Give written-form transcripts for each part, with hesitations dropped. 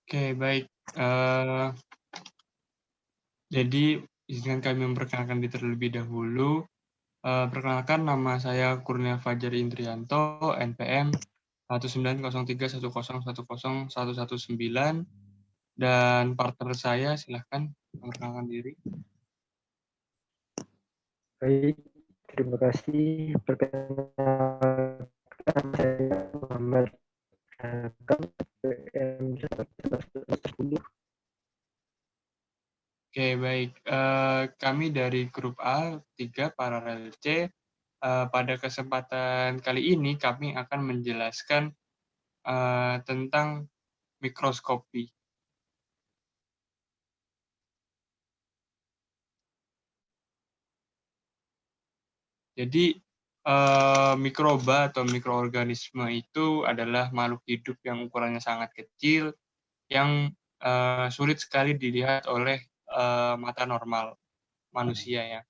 Oke, baik. Jadi, izinkan kami memperkenalkan diri terlebih dahulu. Perkenalkan, nama saya Kurnia Fajar Indrianto, NPM 19031010119, dan partner saya, silahkan memperkenalkan diri. Baik, terima kasih. Perkenalkan saya Muhammad Hakam, PM 1110. Oke, baik. Kami dari grup A, 3 Paralel C. Pada kesempatan kali ini, kami akan menjelaskan tentang mikroskopi. Jadi, mikroba atau mikroorganisme itu adalah makhluk hidup yang ukurannya sangat kecil, yang sulit sekali dilihat oleh mata normal manusia ya.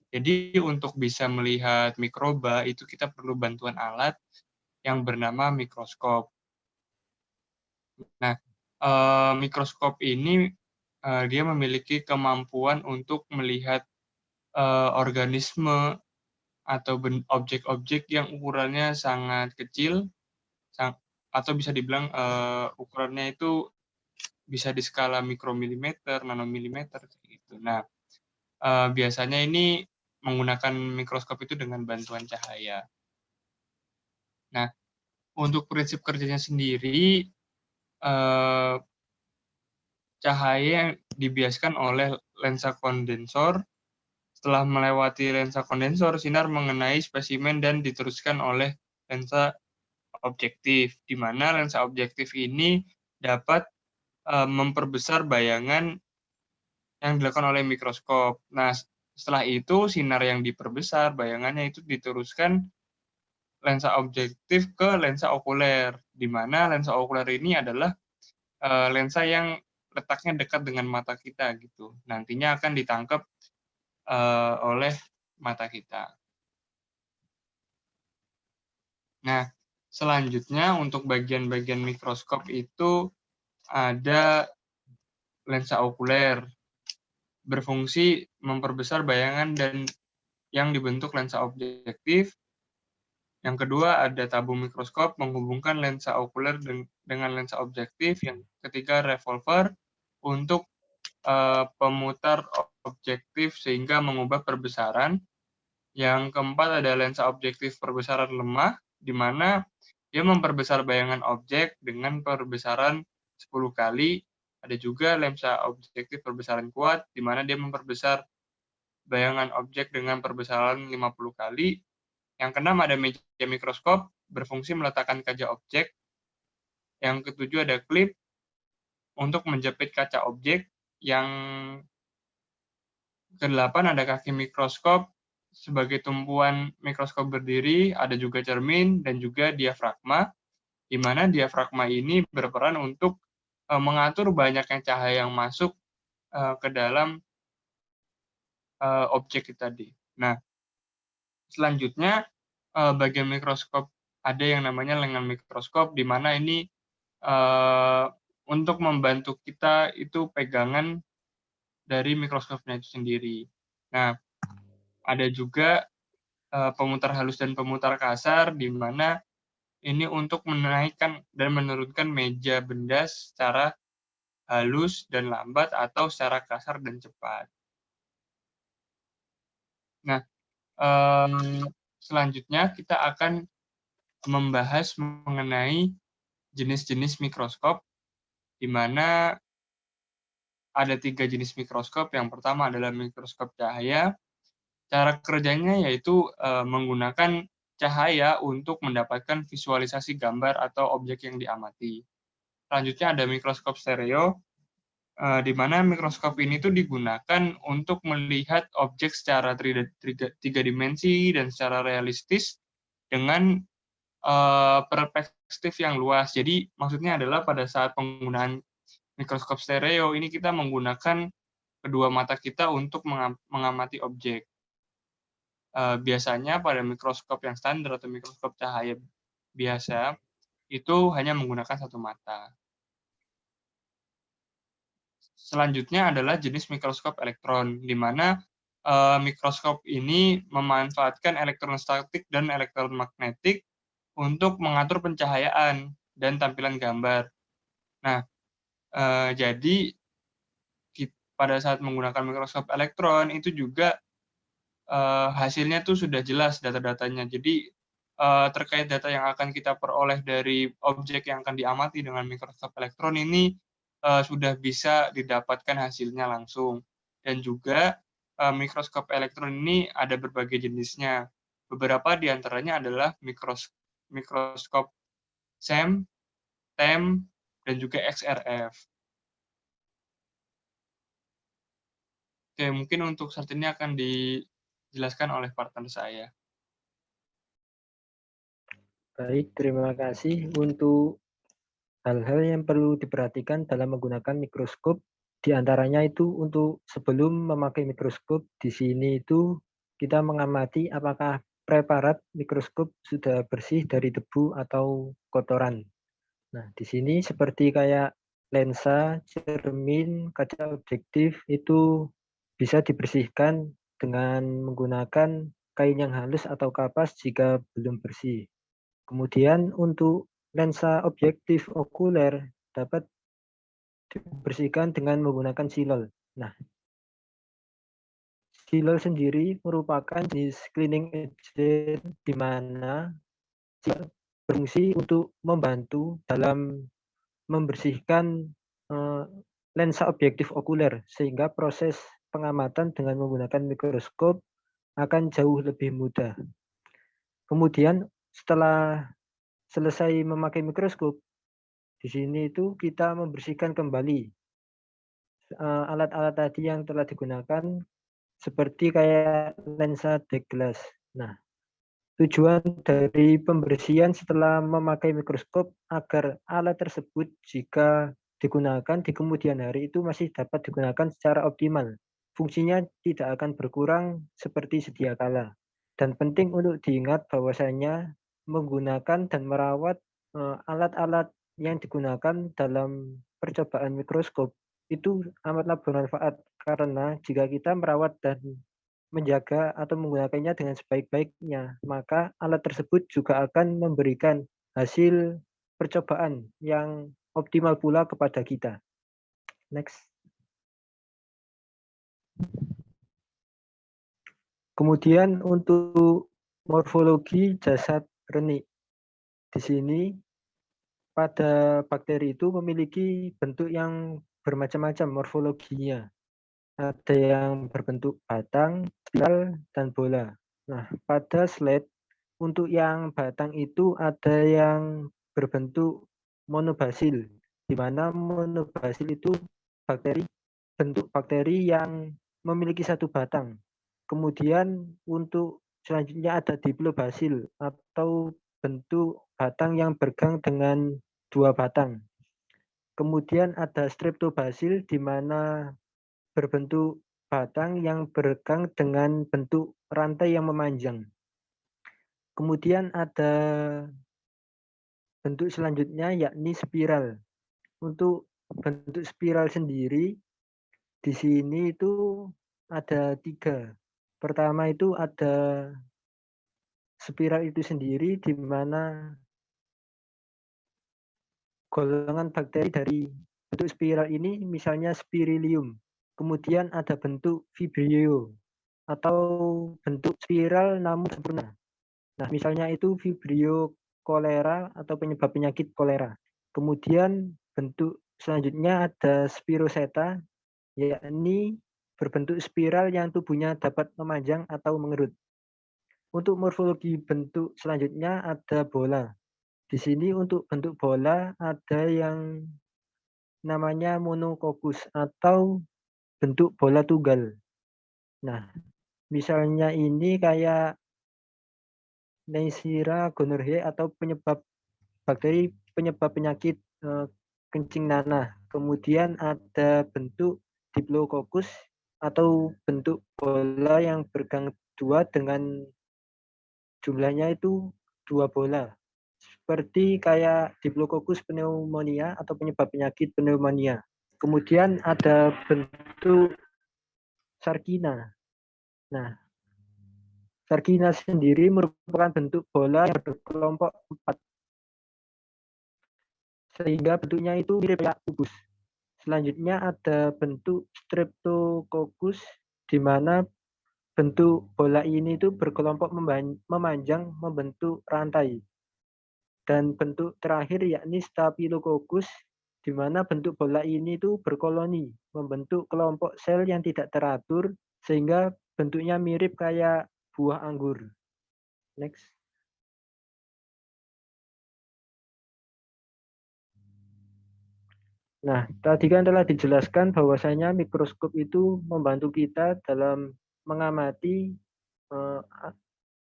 Jadi untuk bisa melihat mikroba itu kita perlu bantuan alat yang bernama mikroskop. Nah, mikroskop ini dia memiliki kemampuan untuk melihat organisme atau objek-objek yang ukurannya sangat kecil, atau bisa dibilang ukurannya itu bisa di skala mikromilimeter, nanomilimeter, gitu. Nah, biasanya ini menggunakan mikroskop itu dengan bantuan cahaya. Nah, untuk prinsip kerjanya sendiri, cahaya dibiaskan oleh lensa kondensor. Setelah melewati lensa kondensor, sinar mengenai spesimen dan diteruskan oleh lensa objektif, di mana lensa objektif ini dapat memperbesar bayangan yang dilakukan oleh mikroskop. Nah, setelah itu sinar yang diperbesar bayangannya itu diteruskan lensa objektif ke lensa okuler, di mana lensa okuler ini adalah lensa yang letaknya dekat dengan mata kita gitu. Nantinya akan ditangkap oleh mata kita. Nah, selanjutnya untuk bagian-bagian mikroskop itu ada lensa okuler, berfungsi memperbesar bayangan dan yang dibentuk lensa objektif. Yang kedua ada tabung mikroskop menghubungkan lensa okuler dengan lensa objektif. Yang ketiga revolver untuk pemutar objektif sehingga mengubah perbesaran. Yang keempat ada lensa objektif perbesaran lemah, di mana dia memperbesar bayangan objek dengan perbesaran 10 kali. Ada juga lensa objektif perbesaran kuat, di mana dia memperbesar bayangan objek dengan perbesaran 50 kali. Yang keenam ada meja mikroskop, berfungsi meletakkan kaca objek. Yang ketujuh ada klip untuk menjepit kaca objek. Yang kedelapan ada kaki mikroskop sebagai tumpuan mikroskop berdiri, ada juga cermin dan juga diafragma, di mana diafragma ini berperan untuk mengatur banyaknya cahaya yang masuk ke dalam objek tadi. Nah, selanjutnya bagian mikroskop ada yang namanya lengan mikroskop, di mana ini untuk membantu kita itu pegangan dari mikroskopnya itu sendiri. Nah, ada juga pemutar halus dan pemutar kasar, di mana ini untuk menaikkan dan menurunkan meja benda secara halus dan lambat atau secara kasar dan cepat. Nah, selanjutnya kita akan membahas mengenai jenis-jenis mikroskop, di mana ada 3 jenis mikroskop. Yang pertama adalah mikroskop cahaya. Cara kerjanya yaitu menggunakan cahaya untuk mendapatkan visualisasi gambar atau objek yang diamati. Selanjutnya ada mikroskop stereo, di mana mikroskop ini tuh digunakan untuk melihat objek secara tiga dimensi dan secara realistis dengan perspektif yang luas. Jadi maksudnya adalah pada saat penggunaan mikroskop stereo ini kita menggunakan kedua mata kita untuk mengamati objek. Biasanya pada mikroskop yang standar atau mikroskop cahaya biasa itu hanya menggunakan satu mata. selanjutnya adalah jenis mikroskop elektron, di mana mikroskop ini memanfaatkan elektrostatik dan elektromagnetik untuk mengatur pencahayaan dan tampilan gambar. Nah, jadi pada saat menggunakan mikroskop elektron itu juga hasilnya tuh sudah jelas data-datanya. Jadi terkait data yang akan kita peroleh dari objek yang akan diamati dengan mikroskop elektron ini sudah bisa didapatkan hasilnya langsung. Dan juga mikroskop elektron ini ada berbagai jenisnya. Beberapa di antaranya adalah mikroskop SEM, TEM, dan juga XRF. Oke, mungkin untuk saat ini akan dijelaskan oleh partner saya. Baik, terima kasih untuk hal-hal yang perlu diperhatikan dalam menggunakan mikroskop. Di antaranya itu untuk sebelum memakai mikroskop, di sini itu kita mengamati apakah preparat mikroskop sudah bersih dari debu atau kotoran. Nah, di sini seperti kayak lensa, cermin, kaca objektif itu bisa dibersihkan dengan menggunakan kain yang halus atau kapas jika belum bersih. Kemudian untuk lensa objektif okuler dapat dibersihkan dengan menggunakan silol. Nah, silol sendiri merupakan jenis cleaning agent di mana berfungsi untuk membantu dalam membersihkan lensa objektif okuler sehingga proses pengamatan dengan menggunakan mikroskop akan jauh lebih mudah. Kemudian setelah selesai memakai mikroskop, di sini itu kita membersihkan kembali alat-alat tadi yang telah digunakan seperti kayak lensa deck glass. Nah, tujuan dari pembersihan setelah memakai mikroskop agar alat tersebut jika digunakan di kemudian hari itu masih dapat digunakan secara optimal. Fungsinya tidak akan berkurang seperti sedia kala. Dan penting untuk diingat bahwasanya menggunakan dan merawat alat-alat yang digunakan dalam percobaan mikroskop itu amatlah bermanfaat karena jika kita merawat dan menjaga atau menggunakannya dengan sebaik-baiknya, maka alat tersebut juga akan memberikan hasil percobaan yang optimal pula kepada kita. Next. Kemudian untuk morfologi jasad renik. Di sini pada bakteri itu memiliki bentuk yang bermacam-macam morfologinya. Ada yang berbentuk batang, spiral, dan bola. Nah, pada slide untuk yang batang itu ada yang berbentuk monobasil, di mana monobasil itu bentuk bakteri yang memiliki satu batang. Kemudian untuk selanjutnya ada diplobasil atau bentuk batang yang bergang dengan dua batang. Kemudian ada streptobasil di mana berbentuk batang yang bergang dengan bentuk rantai yang memanjang. Kemudian ada bentuk selanjutnya yakni spiral. Untuk bentuk spiral sendiri di sini itu ada 3. Pertama itu ada spiral itu sendiri di mana golongan bakteri dari bentuk spiral ini misalnya spirilium. Kemudian ada bentuk vibrio atau bentuk spiral namun sempurna. Nah, misalnya itu vibrio kolera atau penyebab penyakit kolera. Kemudian bentuk selanjutnya ada spiroseta, yakni berbentuk spiral yang tubuhnya dapat memanjang atau mengerut. Untuk morfologi bentuk selanjutnya ada bola. Di sini untuk bentuk bola ada yang namanya monokokus atau bentuk bola tunggal. Nah, misalnya ini kayak Neisseria gonorrhoeae atau bakteri penyebab penyakit kencing nanah. Kemudian ada bentuk Diplococcus atau bentuk bola yang bergang 2 dengan jumlahnya itu 2 bola. Seperti kayak Diplococcus pneumonia atau penyebab penyakit pneumonia. Kemudian ada bentuk sarkina. Nah, sarkina sendiri merupakan bentuk bola yang berkelompok 4, sehingga bentuknya itu mirip kayak kubus. Selanjutnya ada bentuk streptococcus, di mana bentuk bola ini itu berkelompok memanjang membentuk rantai. Dan bentuk terakhir yakni Staphylococcus, di mana bentuk bola ini itu berkoloni, membentuk kelompok sel yang tidak teratur, sehingga bentuknya mirip kayak buah anggur. Next. Nah, tadi kan telah dijelaskan bahwasanya mikroskop itu membantu kita dalam mengamati eh,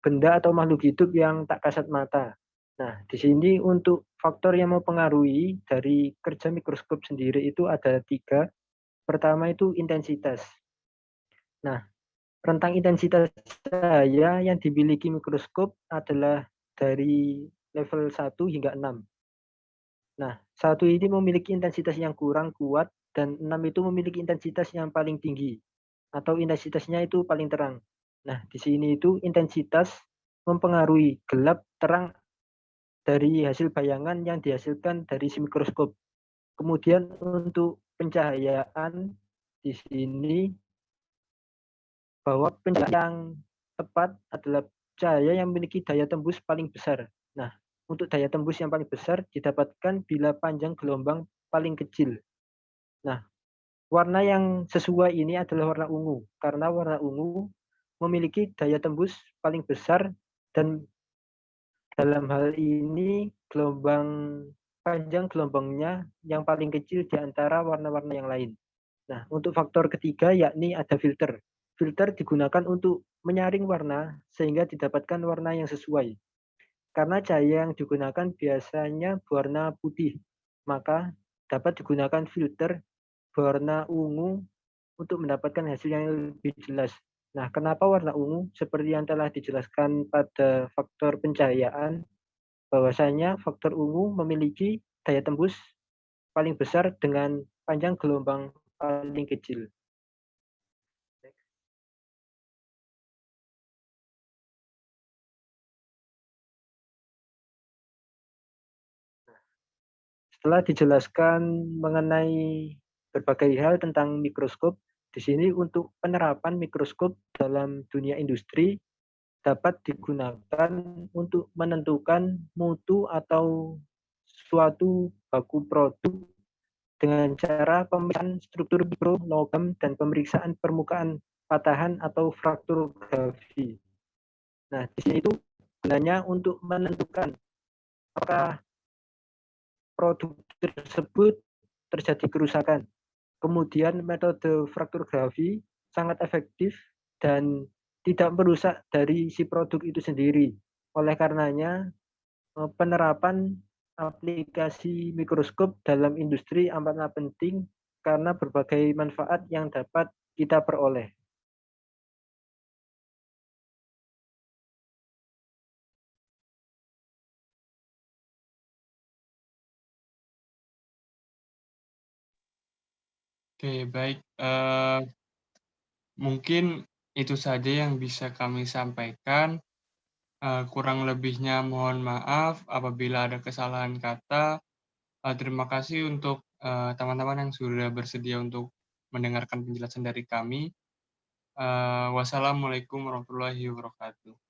benda atau makhluk hidup yang tak kasat mata. Nah, di sini untuk faktor yang mempengaruhi dari kerja mikroskop sendiri itu ada 3. Pertama itu intensitas. Nah, rentang intensitas cahaya yang dimiliki mikroskop adalah dari level 1 hingga 6. Nah, 1 ini memiliki intensitas yang kurang kuat dan 6 itu memiliki intensitas yang paling tinggi atau intensitasnya itu paling terang. Nah, di sini itu intensitas mempengaruhi gelap terang dari hasil bayangan yang dihasilkan dari si mikroskop. Kemudian untuk pencahayaan di sini bahwa pencahayaan yang tepat adalah cahaya yang memiliki daya tembus paling besar. Nah, untuk daya tembus yang paling besar didapatkan bila panjang gelombang paling kecil. Nah, warna yang sesuai ini adalah warna ungu, karena warna ungu memiliki daya tembus paling besar dan dalam hal ini panjang gelombangnya yang paling kecil di antara warna-warna yang lain. Nah, untuk faktor ketiga yakni ada filter. Filter digunakan untuk menyaring warna sehingga didapatkan warna yang sesuai. Karena cahaya yang digunakan biasanya berwarna putih, maka dapat digunakan filter berwarna ungu untuk mendapatkan hasil yang lebih jelas. Nah, kenapa warna ungu? Seperti yang telah dijelaskan pada faktor pencahayaan, bahwasanya faktor ungu memiliki daya tembus paling besar dengan panjang gelombang paling kecil. Setelah dijelaskan mengenai berbagai hal tentang mikroskop, di sini untuk penerapan mikroskop dalam dunia industri dapat digunakan untuk menentukan mutu atau suatu baku produk dengan cara pemeriksaan struktur mikro, logam, dan pemeriksaan permukaan patahan atau frakturografi. Nah, di sini itu gunanya untuk menentukan apakah produk tersebut terjadi kerusakan. Kemudian metode frakturografi sangat efektif dan tidak merusak dari si produk itu sendiri. Oleh karenanya, penerapan aplikasi mikroskop dalam industri amatlah penting karena berbagai manfaat yang dapat kita peroleh. Oke, baik. Mungkin itu saja yang bisa kami sampaikan. Kurang lebihnya mohon maaf apabila ada kesalahan kata. Terima kasih untuk teman-teman yang sudah bersedia untuk mendengarkan penjelasan dari kami. Wassalamualaikum warahmatullahi wabarakatuh.